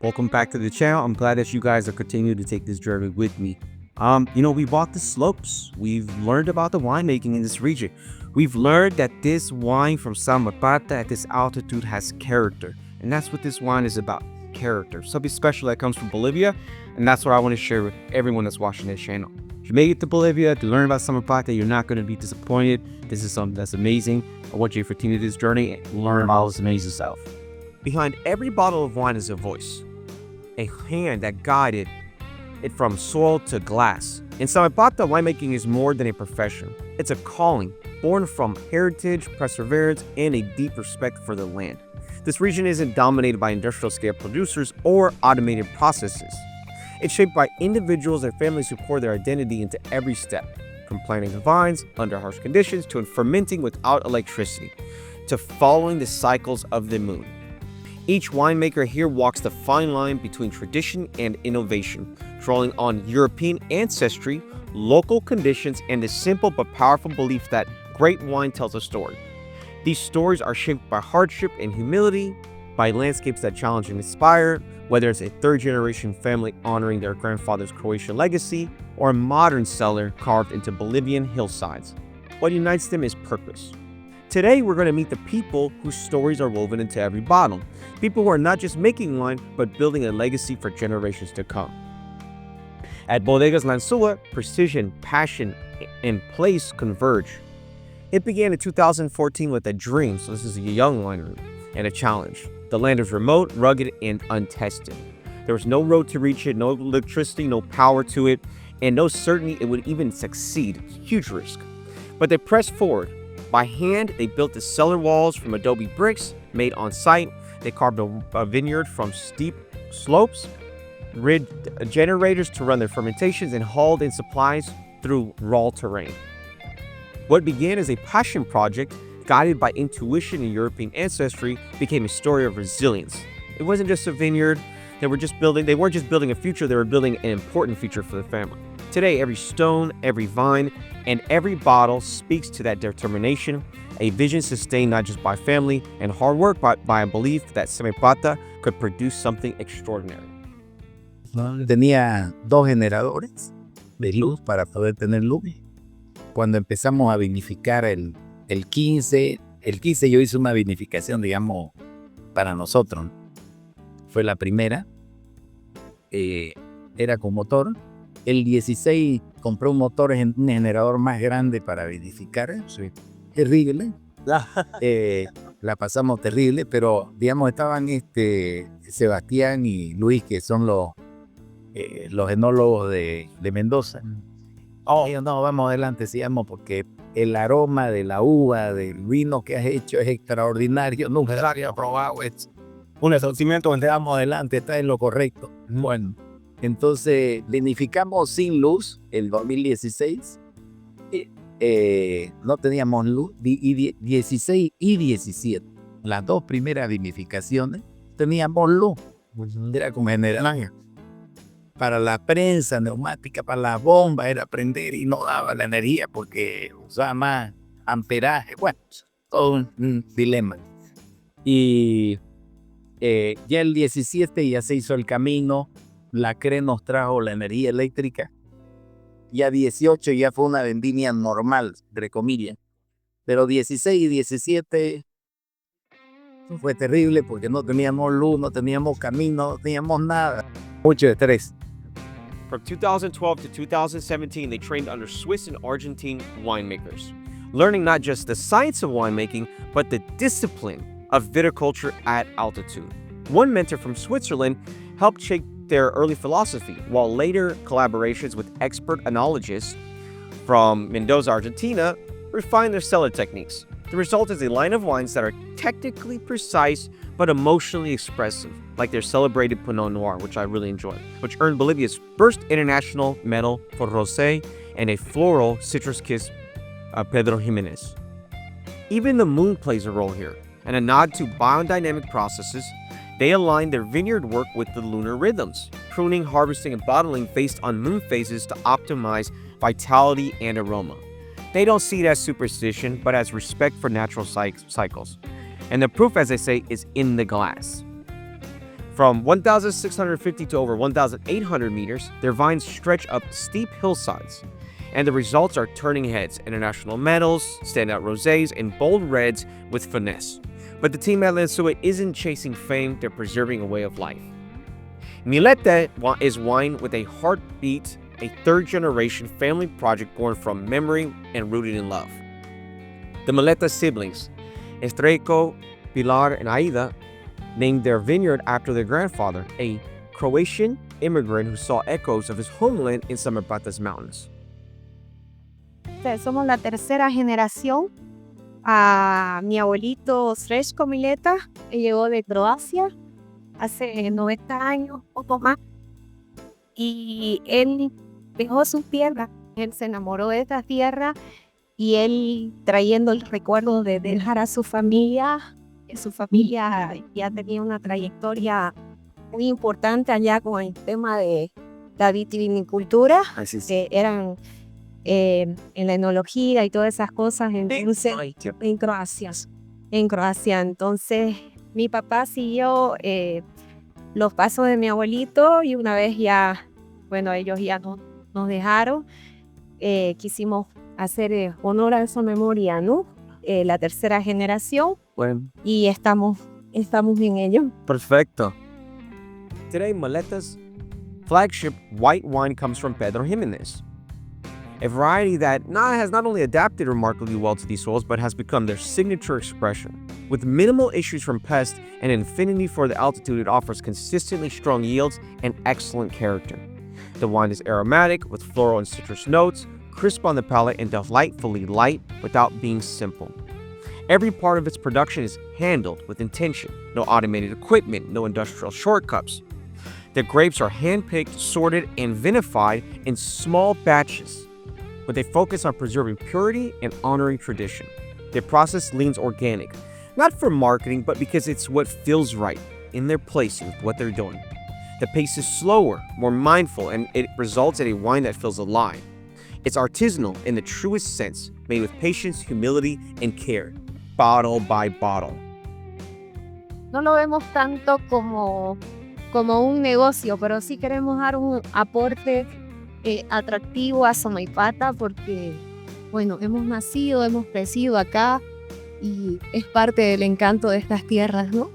Welcome back to the channel. I'm glad that you guys are continuing to take this journey with me. We walked the slopes. We've learned about the winemaking in this region. We've learned that this wine from Samaipata at this altitude has character. And that's what this wine is about, character. Something special that comes from Bolivia. And that's what I want to share with everyone that's watching this channel. If you make it to Bolivia to learn about Samaipata, you're not going to be disappointed. This is something that's amazing. I want you to continue this journey and learn about this amazing stuff. Behind every bottle of wine is a voice, a hand that guided it from soil to glass. In Samaipata, winemaking is more than a profession. It's a calling born from heritage, perseverance, and a deep respect for the land. This region isn't dominated by industrial-scale producers or automated processes. It's shaped by individuals and families who pour their identity into every step, from planting the vines under harsh conditions to fermenting without electricity, to following the cycles of the moon. Each winemaker here walks the fine line between tradition and innovation, drawing on European ancestry, local conditions, and the simple but powerful belief that great wine tells a story. These stories are shaped by hardship and humility, by landscapes that challenge and inspire, whether it's a third-generation family honoring their grandfather's Croatian legacy, or a modern cellar carved into Bolivian hillsides. What unites them is purpose. Today, we're going to meet the people whose stories are woven into every bottle. People who are not just making wine, but building a legacy for generations to come. At Bodegas Landsua, precision, passion, and place converge. It began in 2014 with a dream, so this is a young winery, and a challenge. The land is remote, rugged, and untested. There was no road to reach it, no electricity, no power to it, and no certainty it would even succeed. Huge risk. But they pressed forward. By hand, they built the cellar walls from adobe bricks made on site. They carved a vineyard from steep slopes, rid generators to run their fermentations, and hauled in supplies through raw terrain. What began as a passion project, guided by intuition and European ancestry, became a story of resilience. It wasn't just a vineyard. They weren't just building a future, they were building an important future for the family. Today, every stone, every vine, and every bottle speaks to that determination, a vision sustained not just by family and hard work, but by a belief that Samaipata could produce something extraordinary. Tenía dos generadores de luz para poder tener luz. Cuando empezamos a vinificar el 15 yo hice una vinificación, digamos, para nosotros. Fue la primera. Era con motor. El 16 compré un motor, un generador más grande para vinificar. Sí. Terrible. La pasamos terrible, pero digamos estaban Sebastián y Luis, que son los enólogos de Mendoza. Ellos no, vamos adelante, sigamos, porque el aroma de la uva, del vino que has hecho es extraordinario. Nunca se había probado esto. Un establecimiento donde vamos adelante, está en lo correcto. Bueno, entonces vinificamos sin luz el 2016. No teníamos luz, y 16 y 17. Las dos primeras vinificaciones teníamos luz. Era con general. Para la prensa neumática, para la bomba, era prender y no daba la energía porque usaba más amperaje. Bueno, todo un dilema. Y ya el 17 ya se hizo el camino. La CRE nos trajo la energía eléctrica. Ya 18 ya fue una vendimia normal, entre comillas. Pero 16 y 17 fue terrible porque no teníamos luz, no teníamos camino, no teníamos nada. Mucho estrés. From 2012 to 2017, they trained under Swiss and Argentine winemakers, learning not just the science of winemaking, but the discipline of viticulture at altitude. One mentor from Switzerland helped shape their early philosophy, while later collaborations with expert enologists from Mendoza, Argentina, refined their cellar techniques. The result is a line of wines that are technically precise but emotionally expressive, like their celebrated Pinot Noir, which I really enjoy, which earned Bolivia's first international medal for rosé, and a floral citrus kiss, Pedro Jimenez. Even the moon plays a role here, and a nod to biodynamic processes. They align their vineyard work with the lunar rhythms, pruning, harvesting, and bottling based on moon phases to optimize vitality and aroma. They don't see it as superstition, but as respect for natural cycles. And the proof, as I say, is in the glass. From 1,650 to over 1,800 meters, their vines stretch up steep hillsides. And the results are turning heads: international medals, standout rosés, and bold reds with finesse. But the team at Landsua isn't chasing fame, they're preserving a way of life. Mileta is wine with a heartbeat, a third-generation family project born from memory and rooted in love. The Mileta siblings, Estreiko, Pilar, and Aida, named their vineyard after their grandfather, a Croatian immigrant who saw echoes of his homeland in Samaipata's mountains. Somos la tercera generación. Mi abuelito Srečko Mileta llegó de Croacia hace 90 años, poco más, y él dejó su tierra. Él se enamoró de esta tierra y él, trayendo el recuerdo de dejar a su familia ya tenía una trayectoria muy importante allá con el tema de la vitivinicultura, que eran en la enología y todas esas cosas en Croacia. Entonces mi papá siguió los pasos de mi abuelito y una vez ya, ellos ya nos dejaron, quisimos hacer honor a su memoria, ¿no? La tercera generación, y estamos en ello. Perfecto. Today, Mileta's flagship white wine comes from Pedro Jimenez, a variety that has not only adapted remarkably well to these soils, but has become their signature expression. With minimal issues from pests and an affinity for the altitude, it offers consistently strong yields and excellent character. The wine is aromatic with floral and citrus notes, crisp on the palate, and delightfully light without being simple. Every part of its production is handled with intention. No automated equipment, no industrial shortcuts. The grapes are hand-picked, sorted, and vinified in small batches, with a focus on preserving purity and honoring tradition. Their process leans organic, not for marketing, but because it's what feels right in their place with what they're doing. The pace is slower, more mindful, and it results in a wine that feels alive. It's artisanal in the truest sense, made with patience, humility, and care, bottle by bottle. No lo vemos tanto como un negocio, pero sí queremos dar un aporte atractivo a Samaipata porque, hemos nacido, hemos crecido acá y es parte del encanto de estas tierras, ¿no?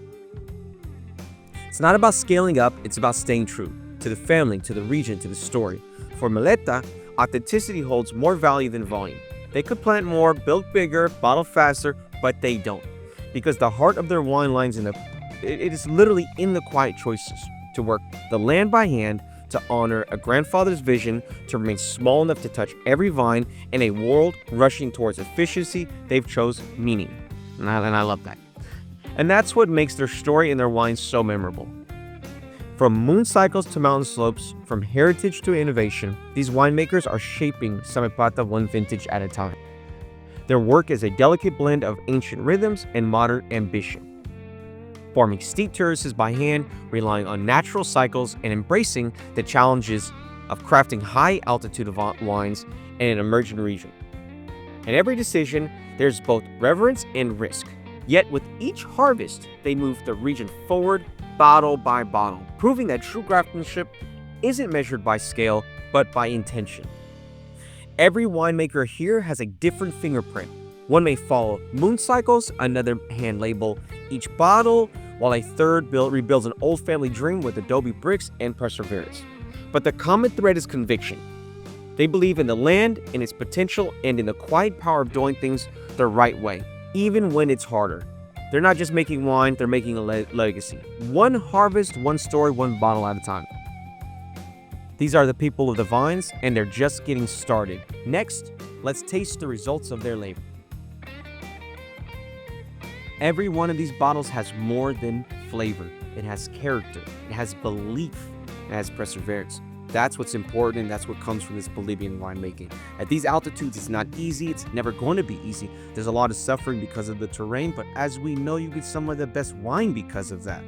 It's not about scaling up, it's about staying true to the family, to the region, to the story. For Mileta, authenticity holds more value than volume. They could plant more, build bigger, bottle faster, but they don't. Because the heart of their wine lies it is literally in the quiet choices to work the land by hand, to honor a grandfather's vision, to remain small enough to touch every vine in a world rushing towards efficiency. They've chose meaning. And I love that. And that's what makes their story and their wines so memorable. From moon cycles to mountain slopes, from heritage to innovation, these winemakers are shaping Samaipata one vintage at a time. Their work is a delicate blend of ancient rhythms and modern ambition, forming steep terraces by hand, relying on natural cycles, and embracing the challenges of crafting high-altitude wines in an emerging region. In every decision, there's both reverence and risk. Yet with each harvest, they move the region forward, bottle by bottle, proving that true craftsmanship isn't measured by scale, but by intention. Every winemaker here has a different fingerprint. One may follow moon cycles, another hand label each bottle, while a third rebuilds an old family dream with adobe bricks and perseverance. But the common thread is conviction. They believe in the land, in its potential, and in the quiet power of doing things the right way, even when it's harder. They're not just making wine, they're making a legacy. One harvest, one story, one bottle at a time. These are the people of the vines, and they're just getting started. Next, let's taste the results of their labor. Every one of these bottles has more than flavor. It has character, it has belief, it has perseverance. That's what's important, and that's what comes from this Bolivian winemaking. At these altitudes, it's not easy. It's never going to be easy. There's a lot of suffering because of the terrain, but as we know, you get some of the best wine because of that.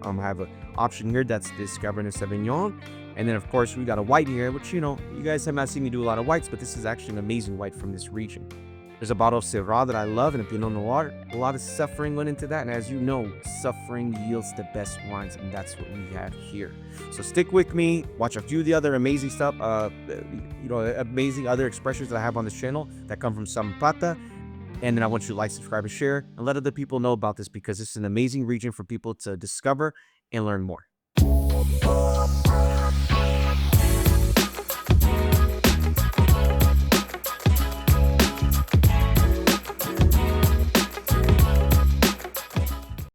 I have an option here that's this Cabernet Sauvignon, and then of course we got a white here, which you guys have not seen me do a lot of whites, but this is actually an amazing white from this region. There's a bottle of Syrah that I love and a Pinot Noir. A lot of suffering went into that. And as you know, suffering yields the best wines. And that's what we had here. So stick with me. Watch a few of the other amazing stuff, amazing other expressions that I have on this channel that come from Samaipata. And then I want you to like, subscribe, and share, and let other people know about this because it's an amazing region for people to discover and learn more.